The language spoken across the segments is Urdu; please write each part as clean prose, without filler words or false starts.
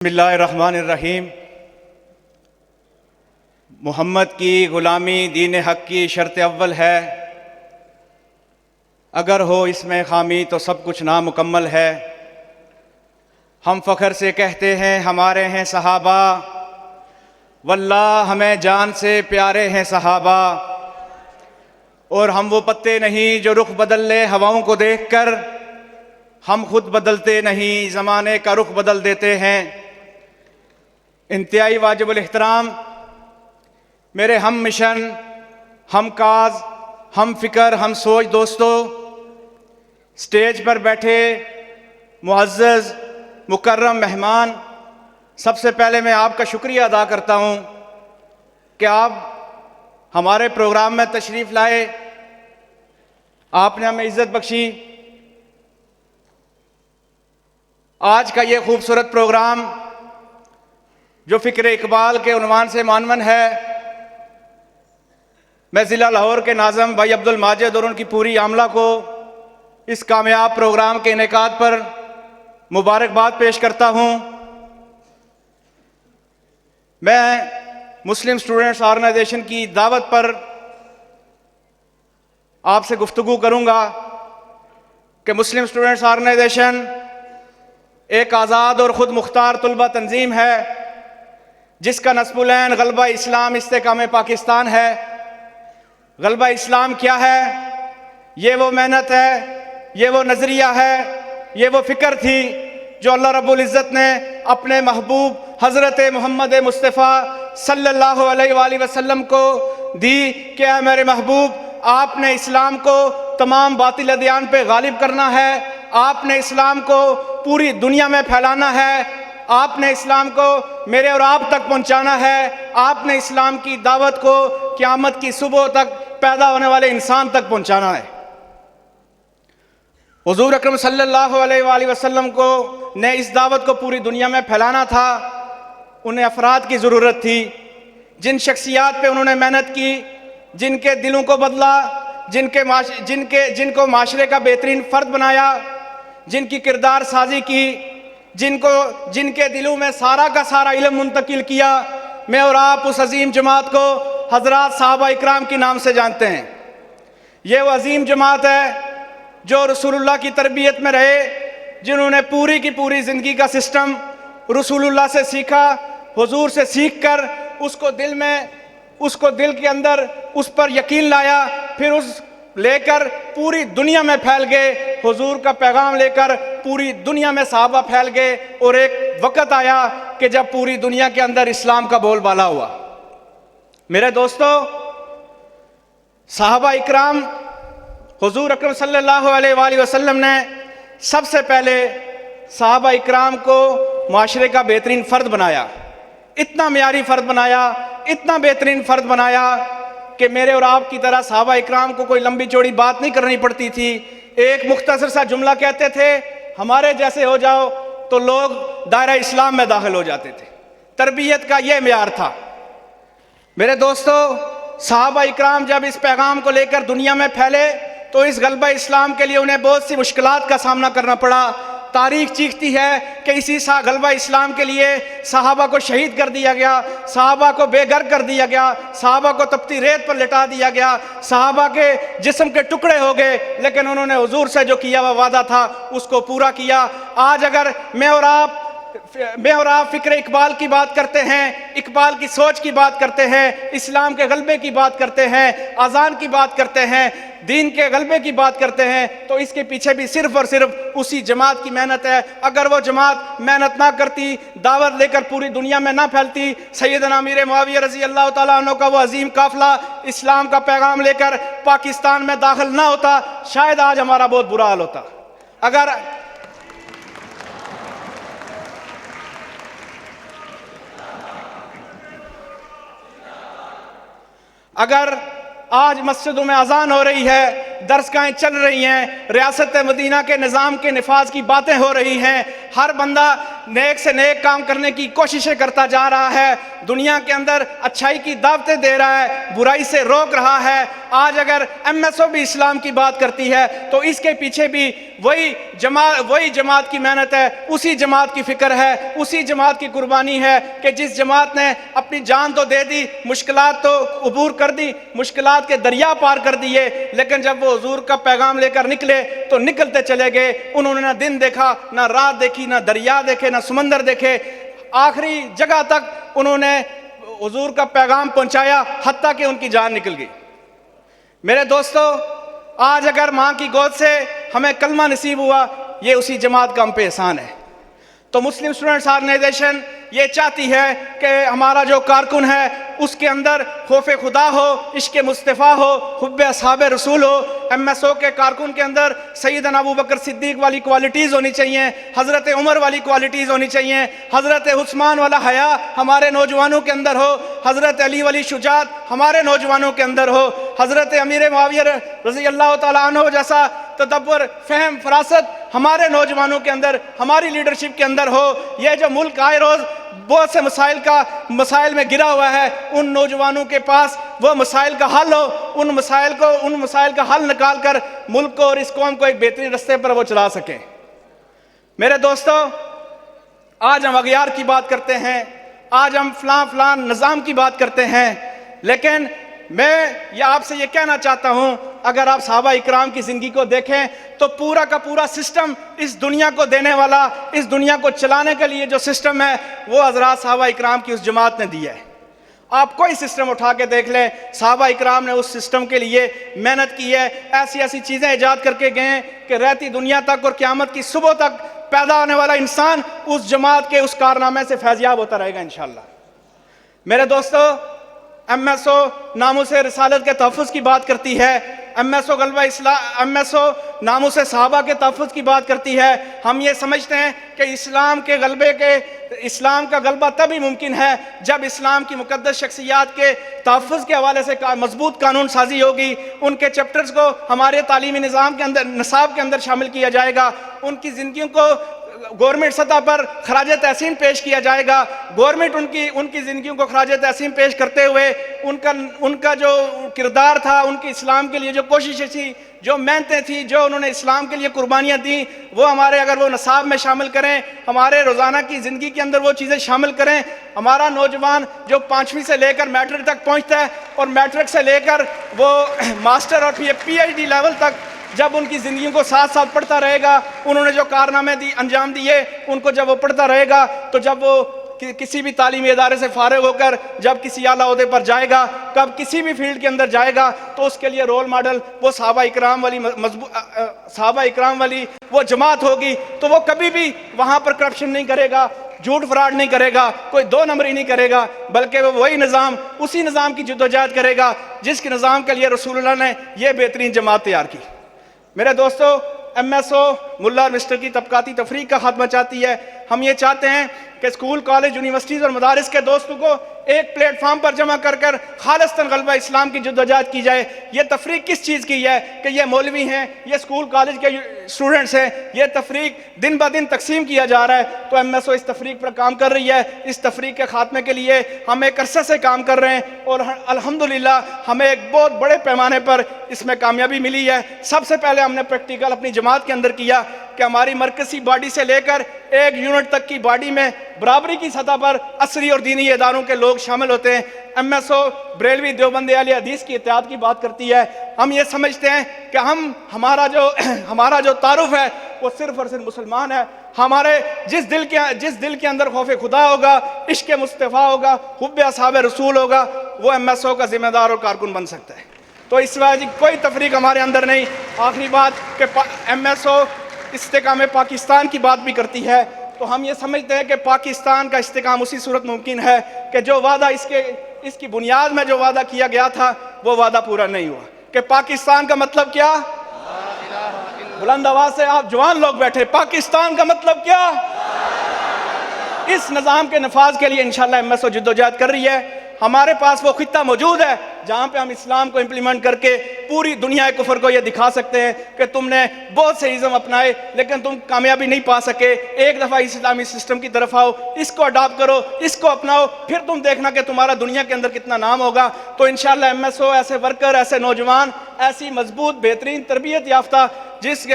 بسم اللہ الرحمن الرحیم۔ محمد کی غلامی دین حق کی شرط اول ہے، اگر ہو اس میں خامی تو سب کچھ نامکمل ہے۔ ہم فخر سے کہتے ہیں ہمارے ہیں صحابہ، واللہ ہمیں جان سے پیارے ہیں صحابہ، اور ہم وہ پتے نہیں جو رخ بدل لے ہواؤں کو دیکھ کر، ہم خود بدلتے نہیں زمانے کا رخ بدل دیتے ہیں۔ انتہائی واجب الاحترام میرے ہم مشن، ہم کاز، ہم فکر، ہم سوچ دوستو، سٹیج پر بیٹھے معزز مکرم مہمان، سب سے پہلے میں آپ کا شکریہ ادا کرتا ہوں کہ آپ ہمارے پروگرام میں تشریف لائے، آپ نے ہمیں عزت بخشی۔ آج کا یہ خوبصورت پروگرام جو فکر اقبال کے عنوان سے معنون ہے، میں ضلع لاہور کے ناظم بھائی عبد الماجد اور ان کی پوری عاملہ کو اس کامیاب پروگرام کے انعقاد پر مبارکباد پیش کرتا ہوں۔ میں مسلم اسٹوڈنٹس آرگنائزیشن کی دعوت پر آپ سے گفتگو کروں گا کہ مسلم اسٹوڈنٹس آرگنائزیشن ایک آزاد اور خود مختار طلبہ تنظیم ہے جس کا نصب العین غلبہ اسلام استحکام پاکستان ہے۔ غلبہ اسلام کیا ہے؟ یہ وہ محنت ہے، یہ وہ نظریہ ہے، یہ وہ فکر تھی جو اللہ رب العزت نے اپنے محبوب حضرت محمد مصطفیٰ صلی اللہ علیہ وآلہ وسلم کو دی کہ اے میرے محبوب، آپ نے اسلام کو تمام باطل ادیان پہ غالب کرنا ہے، آپ نے اسلام کو پوری دنیا میں پھیلانا ہے، آپ نے اسلام کو میرے اور آپ تک پہنچانا ہے، آپ نے اسلام کی دعوت کو قیامت کی صبح تک پیدا ہونے والے انسان تک پہنچانا ہے۔ حضور اکرم صلی اللہ علیہ وآلہ وسلم کو نے اس دعوت کو پوری دنیا میں پھیلانا تھا، انہیں افراد کی ضرورت تھی، جن شخصیات پہ انہوں نے محنت کی، جن کے دلوں کو بدلا، جن کو معاشرے کا بہترین فرد بنایا، جن کی کردار سازی کی، جن کے دلوں میں سارا کا سارا علم منتقل کیا۔ میں اور آپ اس عظیم جماعت کو حضرات صحابہ اکرام کے نام سے جانتے ہیں۔ یہ وہ عظیم جماعت ہے جو رسول اللہ کی تربیت میں رہے، جنہوں نے پوری کی پوری زندگی کا سسٹم رسول اللہ سے سیکھا، حضور سے سیکھ کر اس کو دل کے اندر اس پر یقین لایا، پھر اس لے کر پوری دنیا میں پھیل گئے، حضور کا پیغام لے کر پوری دنیا میں صحابہ پھیل گئے، اور ایک وقت آیا کہ جب پوری دنیا کے اندر اسلام کا بول بالا ہوا۔ میرے دوستو، صحابہ اکرام، حضور اکرم صلی اللہ علیہ وآلہ وسلم نے سب سے پہلے صحابہ اکرام کو معاشرے کا بہترین فرد بنایا، اتنا معیاری فرد بنایا، اتنا بہترین فرد بنایا کہ میرے اور آپ کی طرح صحابہ اکرام کو کوئی لمبی چوڑی بات نہیں کرنی پڑتی تھی، ایک مختصر سا جملہ کہتے تھے، ہمارے جیسے ہو جاؤ، تو لوگ دائرہ اسلام میں داخل ہو جاتے تھے۔ تربیت کا یہ معیار تھا۔ میرے دوستو، صحابہ اکرام جب اس پیغام کو لے کر دنیا میں پھیلے تو اس غلبہ اسلام کے لیے انہیں بہت سی مشکلات کا سامنا کرنا پڑا۔ تاریخ چیختی ہے کہ اسی غلبہ اسلام کے لیے صحابہ کو شہید کر دیا گیا، صحابہ کو بے گھر کر دیا گیا، صحابہ کو تپتی ریت پر لٹا دیا گیا، صحابہ کے جسم کے ٹکڑے ہو گئے، لیکن انہوں نے حضور سے جو کیا وہ وعدہ تھا اس کو پورا کیا۔ آج اگر میں اور آپ فکر اقبال کی بات کرتے ہیں، اقبال کی سوچ کی بات کرتے ہیں، اسلام کے غلبے کی بات کرتے ہیں، اذان کی بات کرتے ہیں، دین کے غلبے کی بات کرتے ہیں، تو اس کے پیچھے بھی صرف اور صرف اسی جماعت کی محنت ہے۔ اگر وہ جماعت محنت نہ کرتی، دعوت لے کر پوری دنیا میں نہ پھیلتی، سیدنا امیر معاویہ رضی اللہ تعالیٰ عنہ کا وہ عظیم قافلہ اسلام کا پیغام لے کر پاکستان میں داخل نہ ہوتا، شاید آج ہمارا بہت برا حال ہوتا۔ اگر آج مسجدوں میں اذان ہو رہی ہے، درسگاہیں چل رہی ہیں، ریاست مدینہ کے نظام کے نفاذ کی باتیں ہو رہی ہیں، ہر بندہ نیک سے نیک کام کرنے کی کوششیں کرتا جا رہا ہے، دنیا کے اندر اچھائی کی دعوتیں دے رہا ہے، برائی سے روک رہا ہے۔ آج اگر ایم ایس او بھی اسلام کی بات کرتی ہے تو اس کے پیچھے بھی وہی جماعت کی محنت ہے، اسی جماعت کی فکر ہے، اسی جماعت کی قربانی ہے کہ جس جماعت نے اپنی جان تو دے دی، مشکلات تو عبور کر دی، مشکلات کے دریا پار کر دیے، لیکن جب وہ حضور کا پیغام لے کر نکلے تو نکلتے چلے گئے۔ انہوں نے نہ دن دیکھا، نہ رات دیکھی، نہ دریا دیکھے، نہ سمندر دیکھے، آخری جگہ تک انہوں نے حضور کا پیغام پہنچایا، حتیٰ کہ ان کی جان نکل گئی۔ میرے دوستو، آج اگر ماں کی گود سے ہمیں کلمہ نصیب ہوا، یہ اسی جماعت کا ہم پہ احسان ہے۔ تو مسلم اسٹوڈنٹس آرگنائزیشن یہ چاہتی ہے کہ ہمارا جو کارکن ہے اس کے اندر خوف خدا ہو، عشق مصطفیٰ ہو، حب اصحاب رسول ہو۔ ایم ایس او کے کارکن کے اندر سیدنا ابوبکر صدیق والی کوالٹیز ہونی چاہیے، حضرت عمر والی کوالٹیز ہونی چاہیے، حضرت عثمان والا حیا ہمارے نوجوانوں کے اندر ہو، حضرت علی والی شجاعت ہمارے نوجوانوں کے اندر ہو، حضرت امیر معاویہ رضی اللہ تعالیٰ عنہ جیسا تدبر، فہم، فراست ہمارے نوجوانوں کے اندر، ہماری لیڈرشپ کے اندر ہو۔ یہ جو ملک آئے روز بہت سے مسائل میں گرا ہوا ہے، ان نوجوانوں کے پاس وہ مسائل کا حل ہو، ان مسائل کا حل نکال کر ملک کو اور اس قوم کو ایک بہترین رستے پر وہ چلا سکیں۔ میرے دوستو، آج ہم اغیار کی بات کرتے ہیں، آج ہم فلان نظام کی بات کرتے ہیں، لیکن میں آپ سے یہ کہنا چاہتا ہوں، اگر آپ صحابہ اکرام کی زندگی کو دیکھیں تو پورا کا پورا سسٹم اس دنیا کو دینے والا، اس دنیا کو چلانے کے لیے جو سسٹم ہے وہ حضرات صحابہ اکرام کی اس جماعت نے دیا ہے۔ آپ کوئی سسٹم اٹھا کے دیکھ لیں، صحابہ اکرام نے اس سسٹم کے لیے محنت کی ہے، ایسی چیزیں ایجاد کر کے گئے ہیں کہ رہتی دنیا تک اور قیامت کی صبح تک پیدا ہونے والا انسان اس جماعت کے اس کارنامے سے فیضیاب ہوتا رہے گا انشاءاللہ۔ میرے دوستو، ایم ایس او ناموس رسالت کے تحفظ کی بات کرتی ہے، ایم ایس او ناموس صحابہ کے تحفظ کی بات کرتی ہے۔ ہم یہ سمجھتے ہیں کہ اسلام کا غلبہ تبھی ممکن ہے جب اسلام کی مقدس شخصیات کے تحفظ کے حوالے سے مضبوط قانون سازی ہوگی، ان کے چیپٹرز کو ہمارے تعلیمی نظام کے اندر، نصاب کے اندر شامل کیا جائے گا، ان کی زندگیوں کو گورنمنٹ سطح پر خراج تحسین پیش کیا جائے گا۔ گورنمنٹ ان کی زندگیوں کو خراج تحسین پیش کرتے ہوئے ان کا جو کردار تھا، ان کی اسلام کے لیے جو کوششیں تھی، جو محنتیں تھیں، جو انہوں نے اسلام کے لیے قربانیاں دیں، وہ اگر وہ نصاب میں شامل کریں، ہمارے روزانہ کی زندگی کے اندر وہ چیزیں شامل کریں، ہمارا نوجوان جو 5ویں سے لے کر میٹرک تک پہنچتا ہے اور میٹرک سے لے کر وہ ماسٹر اور پی ایچ ڈی لیول تک جب ان کی زندگیوں کو ساتھ پڑھتا رہے گا، انہوں نے جو کارنامے انجام دیے ان کو جب وہ پڑھتا رہے گا، تو جب وہ کسی بھی تعلیمی ادارے سے فارغ ہو کر جب کسی اعلیٰ عہدے پر جائے گا، کب کسی بھی فیلڈ کے اندر جائے گا، تو اس کے لیے رول ماڈل وہ صحابہ اکرام والی وہ جماعت ہوگی۔ تو وہ کبھی بھی وہاں پر کرپشن نہیں کرے گا، جھوٹ فراڈ نہیں کرے گا، کوئی 2 نمبری نہیں کرے گا، بلکہ وہ وہی نظام، اسی نظام کی جدوجہد کرے گا جس کے نظام کے لیے رسول اللہ نے یہ بہترین جماعت تیار کی۔ میرے دوستو، ایم ایس او ملا اور مسٹر کی طبقاتی تفریق کا خاتمہ چاہتی ہے۔ ہم یہ چاہتے ہیں کہ اسکول، کالج، یونیورسٹیز اور مدارس کے دوستوں کو ایک پلیٹ فارم پر جمع کر خالصتاً غلبہ اسلام کی جدوجہد کی جائے۔ یہ تفریق کس چیز کی ہے کہ یہ مولوی ہیں، یہ اسکول کالج کے اسٹوڈنٹس ہیں، یہ تفریق دن بہ دن تقسیم کیا جا رہا ہے، تو ایم ایس او اس تفریق پر کام کر رہی ہے۔ اس تفریق کے خاتمے کے لیے ہم ایک عرصے سے کام کر رہے ہیں اور الحمدللہ ہمیں ایک بہت بڑے پیمانے پر اس میں کامیابی ملی ہے۔ سب سے پہلے ہم نے پریکٹیکل اپنی جماعت کے اندر کیا کہ ہماری مرکزی باڈی سے لے کر ایک یونٹ تک کی باڈی میں برابری کی سطح پر عصری اور دینی اداروں کے لوگ شامل ہوتے ہیں۔ M S O Barelvi Deoband Ahl Hadith کی اتحاد کی بات کرتی ہے۔ ہم یہ سمجھتے ہیں کہ ہمارا جو تعارف ہے وہ صرف اور صرف مسلمان ہے۔ ہمارے جس دل کے اندر خوف خدا ہوگا، عشق مصطفیٰ ہوگا، حب اصحاب رسول ہوگا، وہ ایم ایس او کا ذمہ دار اور کارکن بن سکتا ہے۔ تو اس وجہ کوئی تفریق ہمارے اندر نہیں۔ آخری بات کہ ایم ایس او استحکام پاکستان کی بات بھی کرتی ہے، تو ہم یہ سمجھتے ہیں کہ پاکستان کا استحکام اسی صورت ممکن ہے کہ جو وعدہ اس کی بنیاد میں جو وعدہ کیا گیا تھا وہ وعدہ پورا نہیں ہوا۔ کہ پاکستان کا مطلب کیا؟ بلند آواز سے آپ جوان لوگ بیٹھے، پاکستان کا مطلب کیا؟ اس نظام کے نفاذ کے لیے انشاءاللہ ایم ایس او جدوجہد کر رہی ہے۔ ہمارے پاس وہ خطہ موجود ہے جہاں پہ ہم اسلام کو امپلیمنٹ کر کے پوری دنیا کفر کو یہ دکھا سکتے ہیں کہ تم نے بہت سے ازم اپنائے لیکن تم کامیابی نہیں پا سکے. ایک دفعہ اسلامی سسٹم کی طرف آؤ, اس کو اڈاپٹ کرو, اس کو اپناؤ, پھر تم دیکھنا کہ تمہارا دنیا کے اندر کتنا نام ہوگا. تو انشاءاللہ ایم ایس او ایسے ورکر, ایسے نوجوان, ایسی مضبوط بہترین تربیت یافتہ, جس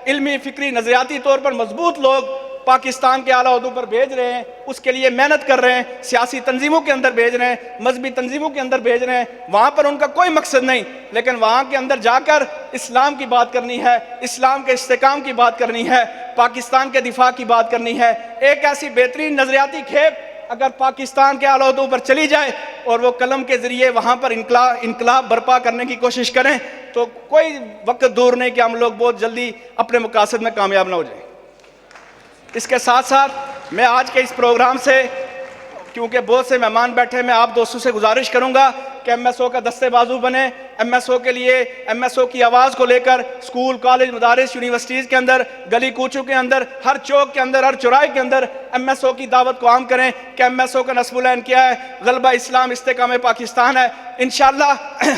علمی فکری نظریاتی طور پر مضبوط لوگ پاکستان کے اعلیٰ عہدوں پر بھیج رہے ہیں, اس کے لیے محنت کر رہے ہیں, سیاسی تنظیموں کے اندر بھیج رہے ہیں, مذہبی تنظیموں کے اندر بھیج رہے ہیں. وہاں پر ان کا کوئی مقصد نہیں, لیکن وہاں کے اندر جا کر اسلام کی بات کرنی ہے, اسلام کے استحکام کی بات کرنی ہے, پاکستان کے دفاع کی بات کرنی ہے. ایک ایسی بہترین نظریاتی کھیپ اگر پاکستان کے اعلیٰ عہدوں پر چلی جائے اور وہ قلم کے ذریعے وہاں پر انقلاب برپا کرنے کی کوشش کریں تو کوئی وقت دور نہیں کہ ہم لوگ بہت جلدی اپنے مقاصد میں کامیاب نہ ہو جائیں. اس کے ساتھ ساتھ میں آج کے اس پروگرام سے, کیونکہ بہت سے مہمان بیٹھے, میں آپ دوستوں سے گزارش کروں گا کہ ایم ایس او کا دستے بازو بنے. ایم ایس او کے لیے ایم ایس او کی آواز کو لے کر اسکول, کالج, مدارس, یونیورسٹیز کے اندر, گلی کوچوں کے اندر, ہر چوک کے اندر, ہر چوراہے کے اندر ایم ایس او کی دعوت کو عام کریں کہ ایم ایس او کا نصب العین کیا ہے, غلبہ اسلام استحکام پاکستان ہے. انشاءاللہ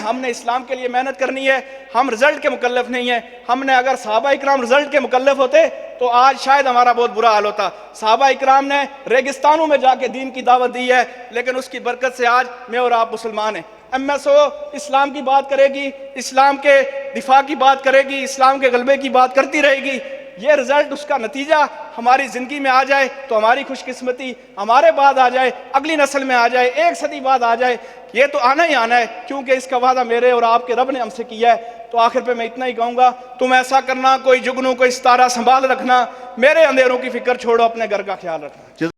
ہم نے اسلام کے لیے محنت کرنی ہے, ہم رزلٹ کے مکلف نہیں ہیں. ہم نے اگر صحابہ اکرام رزلٹ کے مکلف ہوتے تو آج شاید ہمارا بہت برا حال ہوتا. صحابہ اکرام نے ریگستانوں میں جا کے دین کی دعوت دی ہے, لیکن اس کی برکت سے آج میں اور آپ مسلمان ہیں. ایم ایس او اسلام کی بات کرے گی, اسلام کے دفاع کی بات کرے گی, اسلام کے غلبے کی بات کرتی رہے گی. یہ رزلٹ, اس کا نتیجہ ہماری زندگی میں آ جائے تو ہماری خوش قسمتی, ہمارے بعد آ جائے, اگلی نسل میں آ جائے, ایک صدی بعد آ جائے, یہ تو آنا ہی آنا ہے, کیونکہ اس کا وعدہ میرے اور آپ کے رب نے ہم سے کیا ہے. تو آخر پہ میں اتنا ہی کہوں گا, تم ایسا کرنا, کوئی جگنو, کوئی ستارہ سنبھال رکھنا, میرے اندھیروں کی فکر چھوڑو, اپنے گھر کا خیال رکھنا.